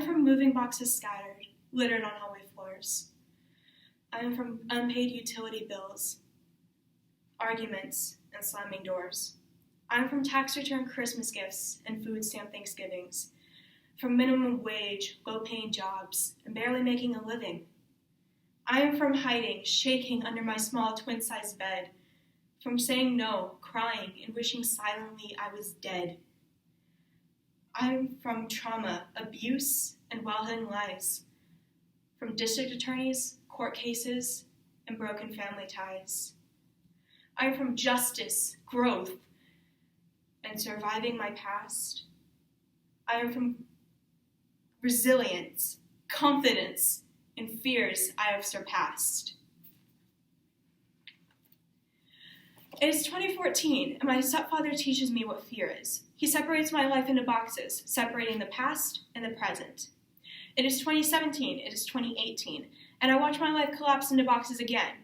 from moving boxes scattered, littered on hallway floors. I am from unpaid utility bills, arguments, and slamming doors. I am from tax return Christmas gifts and food stamp Thanksgivings, from minimum wage, low-paying jobs, and barely making a living. I am from hiding, shaking under my small twin-sized bed, from saying no, crying, and wishing silently I was dead. I am from trauma, abuse, and well-hidden lies, from district attorneys, court cases, and broken family ties. I am from justice, growth, and surviving my past. I am from resilience, confidence, and fears I have surpassed. It is 2014, and my stepfather teaches me what fear is. He separates my life into boxes, separating the past and the present. It is 2017, it is 2018, and I watch my life collapse into boxes again,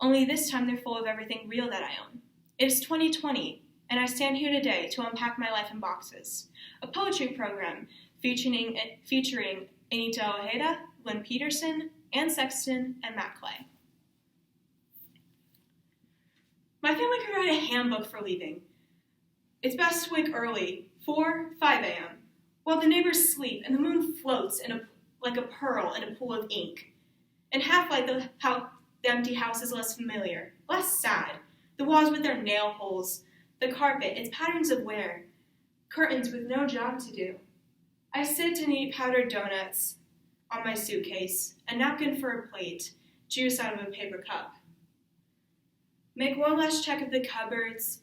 only this time they're full of everything real that I own. It is 2020, and I stand here today to unpack my life in boxes. A poetry program featuring Anita Ojeda, Lynn Peterson, Ann Sexton, and Matt Clay. My family could write a handbook for leaving. It's best to wake early, 5 a.m., while the neighbors sleep and the moon floats like a pearl in a pool of ink. And half like the empty house is less familiar, less sad. The walls with their nail holes, the carpet, its patterns of wear, curtains with no job to do. I sit and eat powdered donuts on my suitcase, a napkin for a plate, juice out of a paper cup. Make one last check of the cupboards,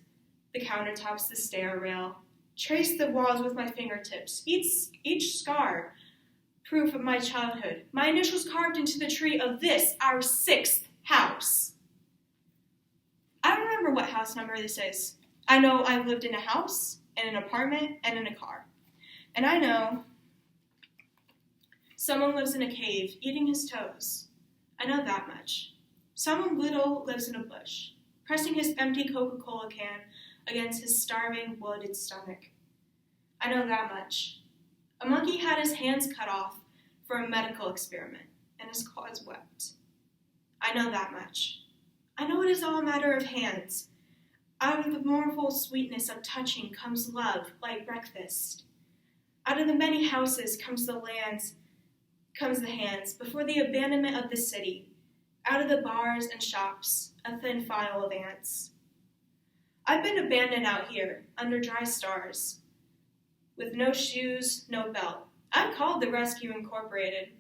the countertops, the stair rail. Trace the walls with my fingertips, each scar, proof of my childhood. My initials carved into the tree of this, our 6th house. I don't remember what house number this is. I know I've lived in a house, in an apartment, and in a car. And I know someone lives in a cave, eating his toes. I know that much. Someone little lives in a bush, pressing his empty Coca-Cola can against his starving, bloated stomach. I know that much. A monkey had his hands cut off for a medical experiment, and his claws wept. I know that much. I know it is all a matter of hands. Out of the mournful sweetness of touching comes love, like breakfast. Out of the many houses comes the hands, before the abandonment of the city. Out of the bars and shops, a thin file of ants. I've been abandoned out here, under dry stars, with no shoes, no belt. I've called the Rescue Incorporated,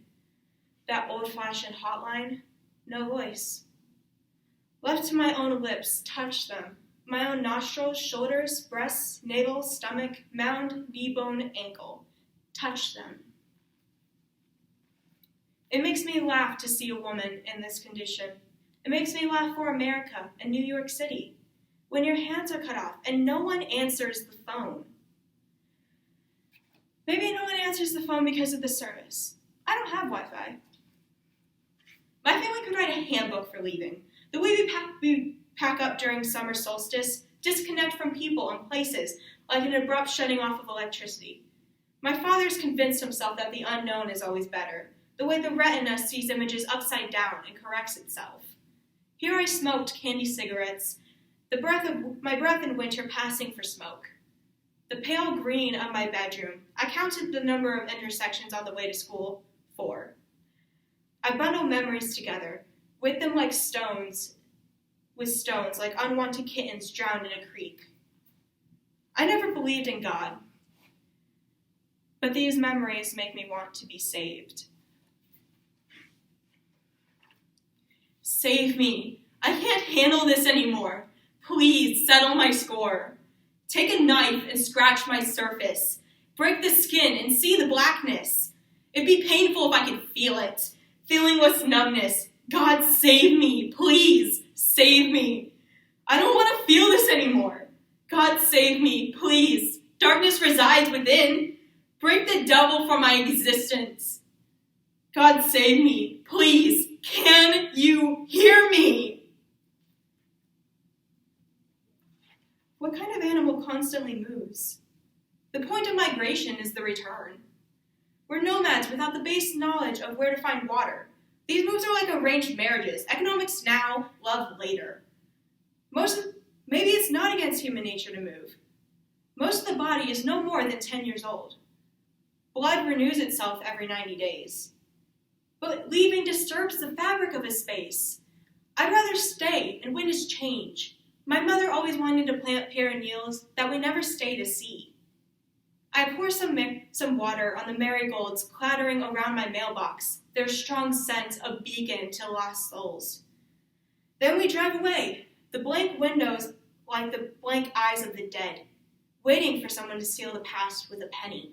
that old-fashioned hotline, no voice. Left to my own lips, touch them, my own nostrils, shoulders, breasts, navel, stomach, mound, knee-bone, ankle. Touch them. It makes me laugh to see a woman in this condition. It makes me laugh for America and New York City, when your hands are cut off and no one answers the phone. Maybe no one answers the phone because of the service. I don't have Wi-Fi. My family could write a handbook for leaving. The way we pack up during summer solstice, disconnect from people and places, like an abrupt shutting off of electricity. My father's convinced himself that the unknown is always better, the way the retina sees images upside down and corrects itself. Here I smoked candy cigarettes, my breath in winter passing for smoke. The pale green of my bedroom, I counted the number of intersections on the way to school, 4. I bundle memories together, with them like stones, like unwanted kittens drowned in a creek. I never believed in God, but these memories make me want to be saved. Save me. I can't handle this anymore. Please settle my score. Take a knife and scratch my surface. Break the skin and see the blackness. It'd be painful if I could feel it. Feelingless numbness. God, save me. Please, save me. I don't want to feel this anymore. God, save me. Please. Darkness resides within. Break the devil from my existence. God, save me. Please. Can you hear me? What kind of animal constantly moves? The point of migration is the return. We're nomads without the base knowledge of where to find water. These moves are like arranged marriages. Economics now, love later. Maybe it's not against human nature to move. Most of the body is no more than 10 years old. Blood renews itself every 90 days. But leaving disturbs the fabric of a space. I'd rather stay and witness change. My mother always wanted to plant perennials that we never stay to see. I pour some water on the marigolds clattering around my mailbox, their strong scent a beacon to lost souls. Then we drive away, the blank windows like the blank eyes of the dead, waiting for someone to seal the past with a penny.